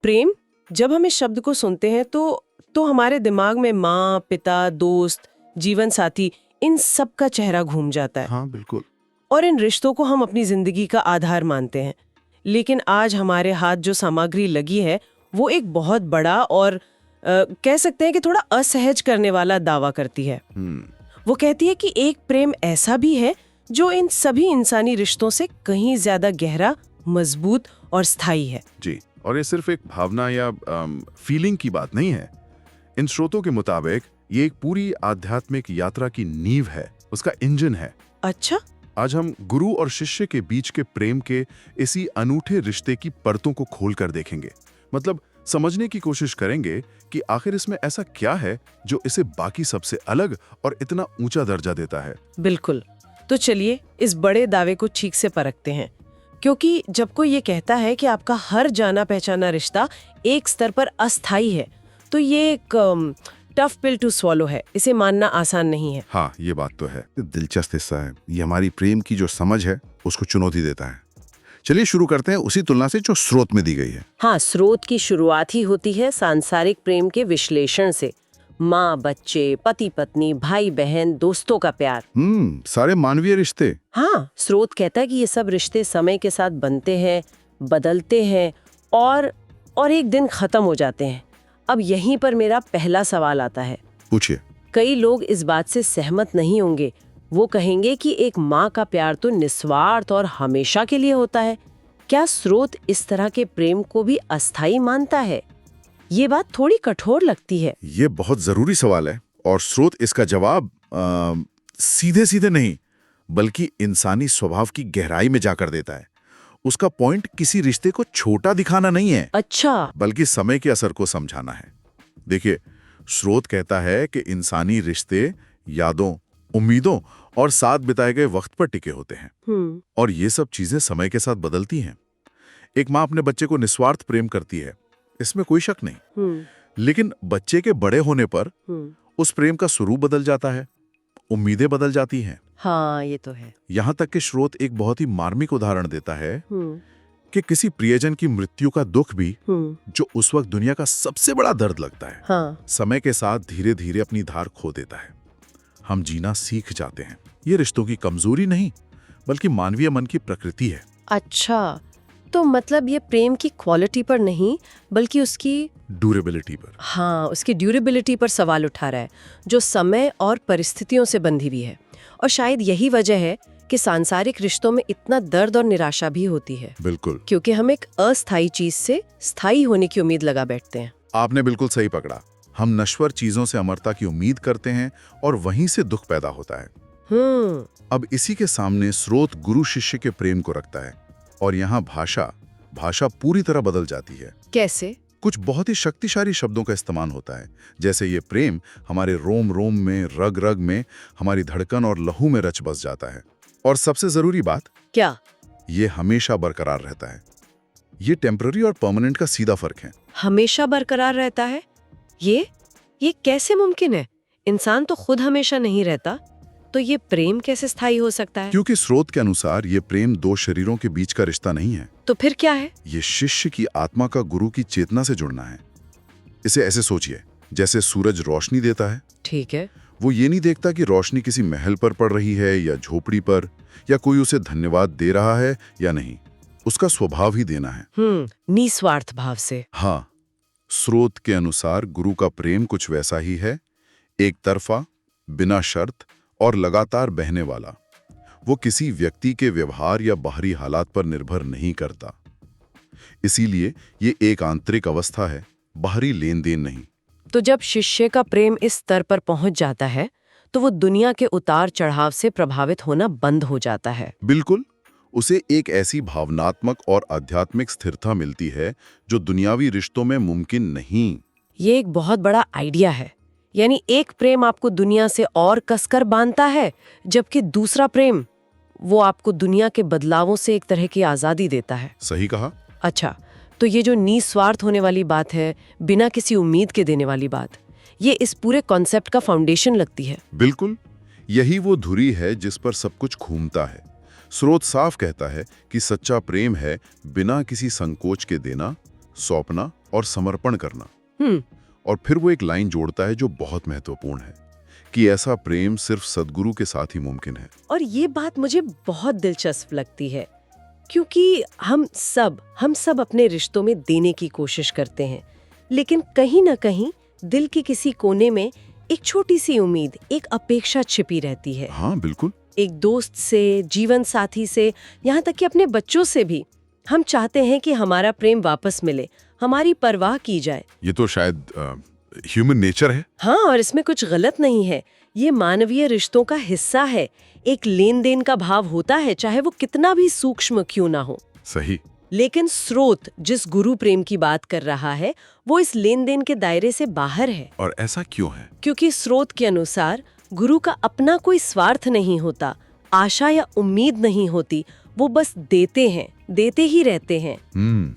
प्रेम, जब हम इस शब्द को सुनते हैं तो हमारे दिमाग में माँ, पिता, दोस्त, जीवन साथी, इन सब का चेहरा घूम जाता है। हाँ बिल्कुल। और इन रिश्तों को हम अपनी जिंदगी का आधार मानते हैं। लेकिन आज हमारे हाथ जो सामग्री लगी है वो एक बहुत बड़ा और कह सकते हैं कि थोड़ा असहज करने वाला दावा करती है। वो कहती है कि एक प्रेम ऐसा भी है जो इन सभी इंसानी रिश्तों से कहीं ज्यादा गहरा, मजबूत और स्थायी है। जी, और ये सिर्फ एक भावना या फीलिंग की बात नहीं है। इन स्रोतों के मुताबिक ये एक पूरी आध्यात्मिक यात्रा की नींव है, उसका इंजन है। अच्छा, आज हम गुरु और शिष्य के बीच के प्रेम के इसी अनूठे रिश्ते की परतों को खोलकर देखेंगे। मतलब समझने की कोशिश करेंगे कि आखिर इसमें ऐसा क्या है जो इसे बाकी सबसे अलग और इतना ऊंचा दर्जा देता है। बिल्कुल। तो चलिए इस बड़े दावे को ठीक से परखते हैं, क्योंकि जब कोई ये कहता है कि आपका हर जाना पहचाना रिश्ता एक स्तर पर अस्थायी है, तो ये एक टफ पिल टू स्वॉलो है। इसे मानना आसान नहीं है। हाँ, ये बात तो है। दिलचस्प हिस्सा है। ये हमारी प्रेम की जो समझ है उसको चुनौती देता है। चलिए शुरू करते हैं उसी तुलना से जो स्रोत में दी गई है। हाँ, स्रोत की शुरुआत ही होती है सांसारिक प्रेम के विश्लेषण से। माँ, बच्चे, पति पत्नी, भाई बहन, दोस्तों का प्यार। सारे मानवीय रिश्ते। हाँ, स्रोत कहता है कि ये सब रिश्ते समय के साथ बनते हैं, बदलते हैं और एक दिन खत्म हो जाते हैं। अब यहीं पर मेरा पहला सवाल आता है। पूछिए। कई लोग इस बात से सहमत नहीं होंगे। वो कहेंगे कि एक माँ का प्यार तो निस्वार्थ और हमेशा के लिए होता है। क्या स्रोत इस तरह के प्रेम को भी अस्थायी मानता है? ये बात थोड़ी कठोर लगती है। ये बहुत जरूरी सवाल है और स्रोत इसका जवाब सीधे सीधे नहीं बल्कि इंसानी स्वभाव की गहराई में जाकर देता है। उसका पॉइंट किसी रिश्ते को छोटा दिखाना नहीं है, अच्छा, बल्कि समय के असर को समझाना है। देखिए, स्रोत कहता है कि इंसानी रिश्ते यादों, उम्मीदों और साथ बिताए गए वक्त पर टिके होते हैं और ये सब चीजें समय के साथ बदलती हैं। एक माँ अपने बच्चे को निस्वार्थ प्रेम करती है, इसमें कोई शक नहीं। लेकिन बच्चे के बड़े होने पर उस प्रेम का स्वरूप बदल जाता है, उम्मीदें बदल जाती हैं। हाँ, ये तो है। यहाँ तक कि स्रोत एक बहुत ही मार्मिक उदाहरण देता है कि किसी प्रियजन की मृत्यु का दुख भी, जो उस वक्त दुनिया का सबसे बड़ा दर्द लगता है, हाँ, समय के साथ धीरे धीरे अपनी धार खो देता है। हम जीना सीख जाते हैं। ये रिश्तों की कमजोरी नहीं बल्कि मानवीय मन की प्रकृति है। अच्छा, तो मतलब ये प्रेम की क्वालिटी पर नहीं बल्कि उसकी ड्यूरेबिलिटी पर। हाँ, उसकी ड्यूरेबिलिटी पर सवाल उठा रहा है, जो समय और परिस्थितियों से बंधी भी है। और शायद यही वजह है कि सांसारिक रिश्तों में इतना दर्द और निराशा भी होती है। बिल्कुल, क्योंकि हम एक अस्थायी चीज से स्थायी होने की उम्मीद लगा बैठते हैं। आपने बिल्कुल सही पकड़ा। हम नश्वर चीजों से अमरता की उम्मीद करते हैं और वहीं से दुख पैदा होता है। अब इसी के सामने स्रोत गुरु शिष्य के प्रेम को रखता है और यहाँ भाषा पूरी तरह बदल जाती है। कैसे? कुछ बहुत ही शक्तिशाली शब्दों का इस्तेमाल होता है, जैसे ये प्रेम हमारे रोम रोम में, रग रग में, हमारी धड़कन और लहू में रच बस जाता है। और सबसे जरूरी बात, क्या? ये हमेशा बरकरार रहता है। ये टेम्पररी और परमानेंट का सीधा फर्क है। हमेशा बरकरार रहता है? ये कैसे मुमकिन है? इंसान तो खुद हमेशा नहीं रहता, तो ये प्रेम कैसे स्थायी हो सकता है? क्योंकि स्रोत के अनुसार ये प्रेम दो शरीरों के बीच का रिश्ता नहीं है। तो फिर क्या है? ये शिष्य की आत्मा का गुरु की चेतना से जुड़ना है। इसे ऐसे सोचिए, जैसे सूरज रोशनी देता है। ठीक है। वो ये नहीं देखता कि रोशनी किसी महल पर पड़ रही है या झोपड़ी पर, या कोई उसे धन्यवाद दे रहा है या नहीं। उसका स्वभाव ही देना है, निस्वार्थ भाव से। हाँ, स्रोत के अनुसार गुरु का प्रेम कुछ वैसा ही है, एक तरफा, बिना शर्त और लगातार बहने वाला। वो किसी व्यक्ति के व्यवहार या बाहरी हालात पर निर्भर नहीं करता। इसीलिए ये एक आंतरिक अवस्था है, बाहरी लेन देन नहीं। तो जब शिष्य का प्रेम इस स्तर पर पहुंच जाता है तो वो दुनिया के उतार चढ़ाव से प्रभावित होना बंद हो जाता है। बिल्कुल, उसे एक ऐसी भावनात्मक और आध्यात्मिक स्थिरता मिलती है जो दुनियावी रिश्तों में मुमकिन नहीं। ये एक बहुत बड़ा आइडिया है। यानी एक प्रेम आपको दुनिया से और कसकर बांधता है, जबकि दूसरा प्रेम वो आपको दुनिया के बदलावों से एक तरह की आजादी देता है। सही कहा। अच्छा, तो ये जो निस्वार्थ होने वाली बात है, बिना किसी उम्मीद के देने वाली बात, ये इस पूरे कॉन्सेप्ट का फाउंडेशन लगती है। बिल्कुल, यही वो धुरी है जिस पर सब कुछ घूमता है। स्रोत साफ कहता है कि सच्चा प्रेम है बिना किसी संकोच के देना, सौंपना और समर्पण करना। हम्म और फिर वो एक लाइन जोड़ता है जो बहुत महत्वपूर्ण है कि ऐसा प्रेम सिर्फ सद्गुरु के साथ ही मुमकिन है। और ये बात मुझे बहुत दिलचस्प लगती है, क्योंकि हम सब अपने रिश्तों में देने की कोशिश करते हैं, लेकिन कहीं ना कहीं दिल के किसी कोने में एक छोटी सी उम्मीद, एक अपेक्षा छिपी रहती है। हाँ बिल्कुल। एक दोस्त से, जीवन साथी से, यहाँ तक कि अपने बच्चों से भी हम चाहते हैं कि हमारा प्रेम वापस मिले, हमारी परवाह की जाए। ये तो शायद ह्यूमन नेचर है। हाँ, और इसमें कुछ गलत नहीं है। ये मानवीय रिश्तों का हिस्सा है। एक लेन देन का भाव होता है, चाहे वो कितना भी सूक्ष्म क्यों ना हो। सही। लेकिन स्रोत जिस गुरु प्रेम की बात कर रहा है वो इस लेन देन के दायरे से बाहर है। और ऐसा क्यों है? क्योंकि स्रोत के अनुसार गुरु का अपना कोई स्वार्थ नहीं होता, आशा या उम्मीद नहीं होती, वो बस देते हैं, देते ही रहते हैं।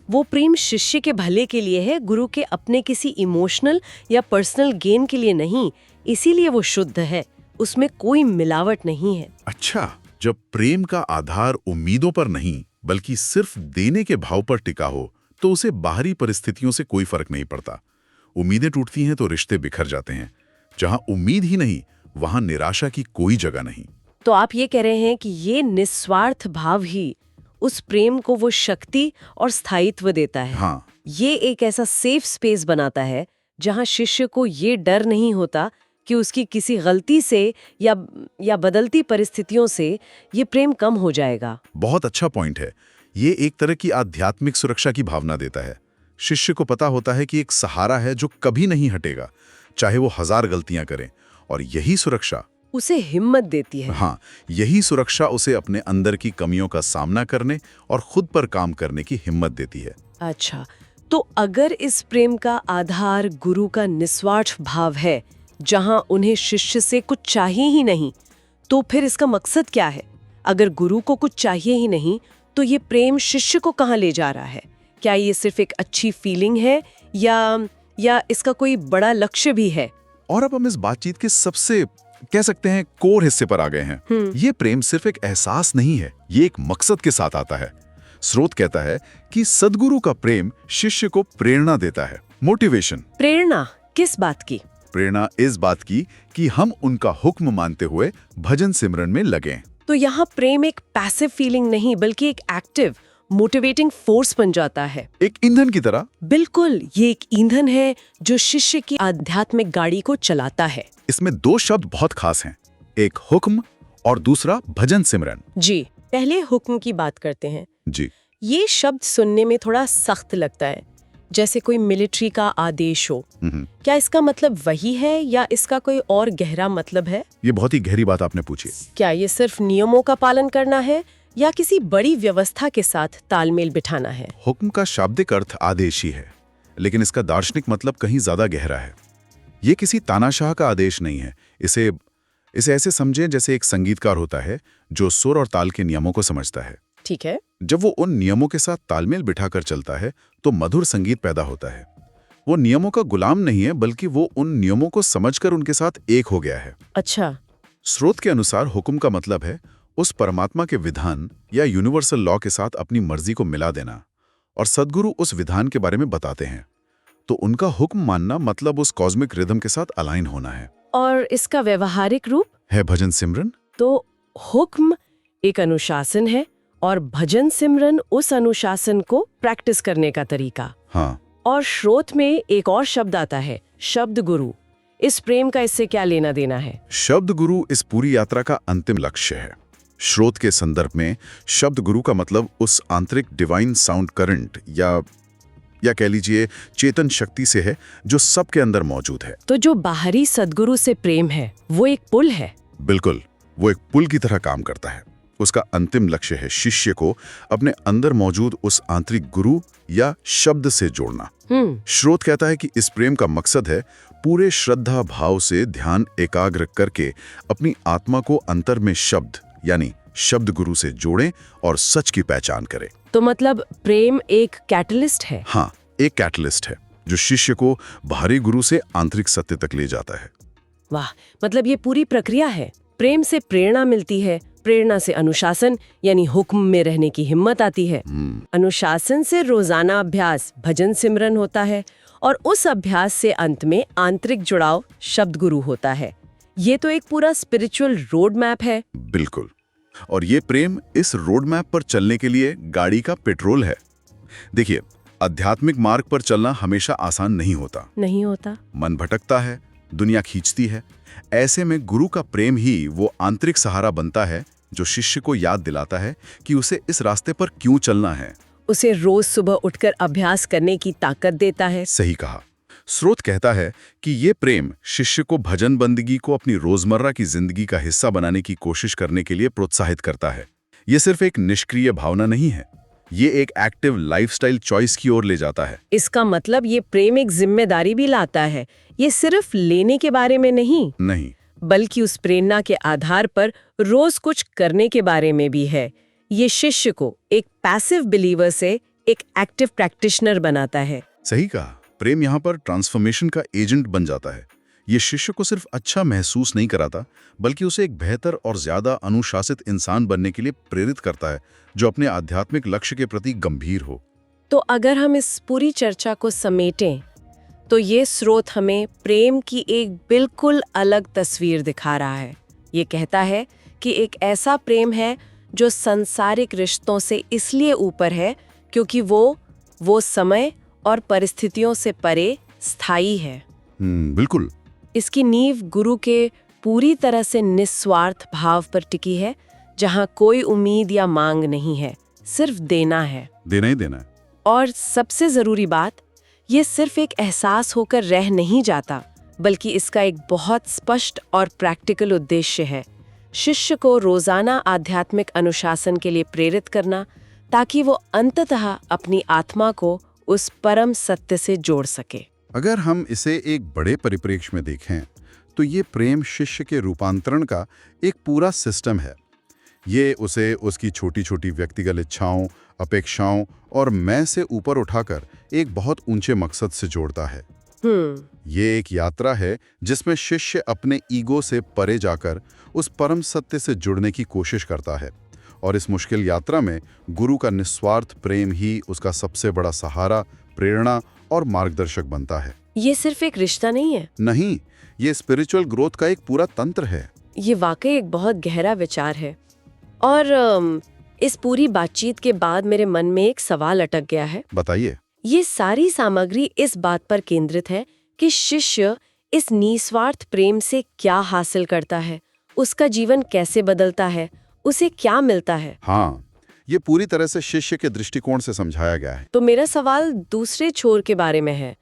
वो प्रेम शिष्य के भले के लिए है, गुरु के अपने किसी इमोशनल या पर्सनल गेन के लिए नहीं। इसीलिए वो शुद्ध है, उसमें कोई मिलावट नहीं है। अच्छा, जब प्रेम का आधार उम्मीदों पर नहीं बल्कि सिर्फ देने के भाव पर टिका हो तो उसे बाहरी परिस्थितियों से कोई फर्क नहीं पड़ता। उम्मीदें टूटती हैं तो रिश्ते बिखर जाते हैं। जहां उम्मीद ही नहीं वहां निराशा की कोई जगह नहीं। तो आप ये कह रहे हैं कि ये निस्वार्थ भाव ही उस प्रेम को वो शक्ति और स्थायित्व देता है। हाँ, ये एक ऐसा सेफ स्पेस बनाता है जहां शिष्य को ये डर नहीं होता कि उसकी किसी गलती से या बदलती परिस्थितियों से ये प्रेम कम हो जाएगा। बहुत अच्छा पॉइंट है। ये एक तरह की आध्यात्मिक सुरक्षा की भावना देता है। शिष्य को पता होता है कि एक सहारा है जो कभी नहीं हटेगा, चाहे वो 1000 गलतियां करे। और यही सुरक्षा उसे हिम्मत देती है। हाँ, यही सुरक्षा उसे अपने अंदर की कमियों का सामना करने और खुद पर काम करने की हिम्मत देती है। अच्छा, तो अगर इस प्रेम का आधार गुरु का निस्वार्थ भाव है, जहां उन्हें शिष्य से कुछ चाहिए ही नहीं, तो फिर इसका मकसद क्या है? अगर गुरु को कुछ चाहिए ही नहीं, तो ये प्रेम शिष्य को कहाँ ले जा रहा है? क्या ये सिर्फ एक अच्छी फीलिंग है या इसका कोई बड़ा लक्ष्य भी है? और अब हम इस बातचीत के सबसे कह सकते हैं कोर हिस्से पर आ गए हैं। ये प्रेम सिर्फ एक एहसास नहीं है, ये एक मकसद के साथ आता है। स्रोत कहता है कि सद्गुरु का प्रेम शिष्य को प्रेरणा देता है, मोटिवेशन। प्रेरणा किस बात की? प्रेरणा इस बात की कि हम उनका हुक्म मानते हुए भजन सिमरन में लगें। तो यहाँ प्रेम एक पैसिव फीलिंग नहीं बल्कि एक एक्टिव मोटिवेटिंग फोर्स बन जाता है, एक ईंधन की तरह। बिल्कुल, ये एक ईंधन है जो शिष्य की आध्यात्मिक गाड़ी को चलाता है। इसमें 2 शब्द बहुत खास हैं, एक हुक्म और दूसरा भजन सिमरन। जी, पहले हुक्म की बात करते हैं। जी, ये शब्द सुनने में थोड़ा सख्त लगता है, जैसे कोई मिलिट्री का आदेश हो। क्या इसका मतलब वही है या इसका कोई और गहरा मतलब है? ये बहुत ही गहरी बात आपने पूछी। क्या ये सिर्फ नियमों का पालन करना है या किसी बड़ी व्यवस्था के साथ तालमेल बिठाना है? हुक्म का शाब्दिक अर्थ आदेश ही है, लेकिन इसका दार्शनिक मतलब कहीं ज्यादा गहरा है। ये किसी तानाशाह का आदेश नहीं है। इसे ऐसे समझें जैसे एक संगीतकार होता है जो सुर और ताल के नियमों को समझता है। ठीक है। जब वो उन नियमों के साथ तालमेल बिठाकर चलता है तो मधुर संगीत पैदा होता है। वो नियमों का गुलाम नहीं है, बल्कि वो उन नियमों को समझकर उनके साथ एक हो गया है। अच्छा। स्रोत के अनुसार हुक्म का मतलब है उस परमात्मा के विधान या यूनिवर्सल लॉ के साथ अपनी मर्जी को मिला देना, और सद्गुरु उस विधान के बारे में बताते हैं, तो उनका हुक्म मानना मतलब उस कॉस्मिक रिदम के साथ अलाइन होना है। और इसका व्यवहारिक रूप है भजन सिमरन। तो हुक्म एक अनुशासन है और भजन सिमरन उस अनुशासन को प्रैक्टिस करने का तरीका। हाँ। और स्रोत में एक और शब्द आता है, शब्द गुरु। इस प्रेम का इससे क्या लेना देना है? शब्द गुरु इस पूरी यात्रा का अंतिम लक्ष्य है। स्रोत के संदर्भ में शब्द गुरु का मतलब उस आंतरिक डिवाइन साउंड करंट या कह लीजिए चेतन शक्ति से है जो सबके अंदर मौजूद है। तो जो बाहरी सद्गुरु से प्रेम है वो एक पुल है। बिल्कुल, वो एक पुल की तरह काम करता है। उसका अंतिम लक्ष्य है शिष्य को अपने अंदर मौजूद उस आंतरिक गुरु या शब्द से जोड़ना। स्रोत कहता है कि इस प्रेम का मकसद है पूरे श्रद्धा भाव से ध्यान एकाग्र करके अपनी आत्मा को अंतर में शब्द यानी शब्द गुरु से जोड़ें और सच की पहचान करें। तो मतलब प्रेम एक कैटलिस्ट है। हाँ, एक कैटलिस्ट है जो शिष्य को बाहरी गुरु से आंतरिक सत्य तक ले जाता है। वाह, मतलब ये पूरी प्रक्रिया है। प्रेम से प्रेरणा मिलती है, प्रेरणा से अनुशासन यानी हुक्म में रहने की हिम्मत आती है। अनुशासन से रोजाना अभ्यास भजन सिमरन होता है और उस अभ्यास से अंत में आंतरिक जुड़ाव शब्द गुरु होता है। ये तो एक पूरा स्पिरिचुअल रोड मैप है। बिल्कुल। और ये प्रेम इस रोड मैप पर चलने के लिए गाड़ी का पेट्रोल है। देखिए, आध्यात्मिक मार्ग पर चलना हमेशा आसान नहीं होता। मन भटकता है, दुनिया खींचती है। ऐसे में गुरु का प्रेम ही वो आंतरिक सहारा बनता है जो शिष्य को याद दिलाता है कि उसे इस रास्ते पर क्यों चलना है। उसे रोज सुबह उठकर अभ्यास करने की ताकत देता है। सही कहा। स्रोत कहता है कि ये प्रेम शिष्य को भजन बंदगी को अपनी रोजमर्रा की जिंदगी का हिस्सा बनाने की कोशिश करने के लिए प्रोत्साहित करता है। ये सिर्फ एक निष्क्रिय भावना नहीं है, ये एक एक्टिव लाइफस्टाइल चॉइस की ओर ले जाता है। इसका मतलब ये प्रेम एक जिम्मेदारी भी लाता है। ये सिर्फ लेने के बारे में नहीं, बल्कि उस प्रेरणा के आधार पर रोज कुछ करने के बारे में भी है। ये शिष्य को एक पैसिव बिलीवर से एक एक्टिव प्रैक्टिशनर बनाता है। सही कहा। प्रेम यहाँ पर ट्रांसफॉर्मेशन का एजेंट बन जाता है। ये शिष्य को सिर्फ अच्छा महसूस नहीं कराता, बल्कि उसे एक बेहतर और ज्यादा अनुशासित इंसान बनने के लिए प्रेरित करता है, जो अपने आध्यात्मिक लक्ष्य के प्रति गंभीर हो। तो अगर हम इस पूरी चर्चा को समेटें, तो ये स्रोत हमें प्रेम की एक बिल्कुल अलग तस्वीर दिखा रहा है। ये कहता है कि एक ऐसा प्रेम है जो सांसारिक रिश्तों से इसलिए ऊपर है क्योंकि वो समय और परिस्थितियों से परे स्थायी है। बिल्कुल। इसकी नींव गुरु के पूरी तरह से निस्वार्थ भाव पर टिकी है, जहाँ कोई उम्मीद या मांग नहीं है, सिर्फ देना है। देना ही देना है। और सबसे जरूरी बात, ये सिर्फ एक एहसास होकर रह नहीं जाता, बल्कि इसका एक बहुत स्पष्ट और प्रैक्टिकल उद्देश्य है। शिष्य को रोजाना आध्यात्मिक अनुशासन के लिए प्रेरित करना, ताकि वो अंततः अपनी आत्मा को उस परम सत्य से जोड़ सके। अगर हम इसे एक बड़े परिप्रेक्ष्य में देखें, तो ये प्रेम शिष्य के रूपांतरण का एक पूरा सिस्टम है। ये उसे उसकी छोटी छोटी व्यक्तिगत इच्छाओं, अपेक्षाओं और मैं से ऊपर उठाकर एक बहुत ऊंचे मकसद से जोड़ता है। ये एक यात्रा है जिसमें शिष्य अपने ईगो से परे जाकर उस परम सत्य से जुड़ने की कोशिश करता है, और इस मुश्किल यात्रा में गुरु का निस्वार्थ प्रेम ही उसका सबसे बड़ा सहारा, प्रेरणा और मार्गदर्शक बनता है। ये सिर्फ एक रिश्ता नहीं है। नहीं, ये स्पिरिचुअल ग्रोथ का एक पूरा तंत्र है। ये वाकई एक बहुत गहरा विचार है। और इस पूरी बातचीत के बाद मेरे मन में एक सवाल अटक गया है। बताइए। ये सारी सामग्री इस बात पर केंद्रित है कि शिष्य इस निस्वार्थ प्रेम से क्या हासिल करता है, उसका जीवन कैसे बदलता है, उसे क्या मिलता है। हाँ, ये पूरी तरह से शिष्य के दृष्टिकोण से समझाया गया है। तो मेरा सवाल दूसरे छोर के बारे में है।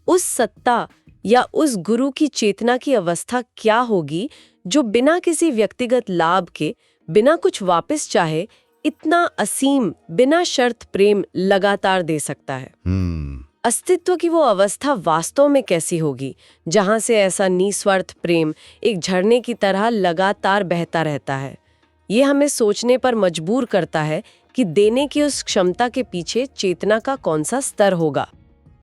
उस सत्ता या उस गुरु की चेतना की अवस्था क्या होगी जो बिना किसी व्यक्तिगत लाभ के, बिना कुछ वापस चाहे, इतना असीम, बिना शर्त प्रेम लगातार दे सकता है। अस्तित्व की वो अवस्था वास्तव में कैसी होगी, जहां से ऐसा निस्वार्थ प्रेम एक झरने की तरह लगातार बहता रहता है। ये हमें सोचने पर मजबूर करता है कि देने की उस क्षमता के पीछे चेतना का कौन सा स्तर होगा।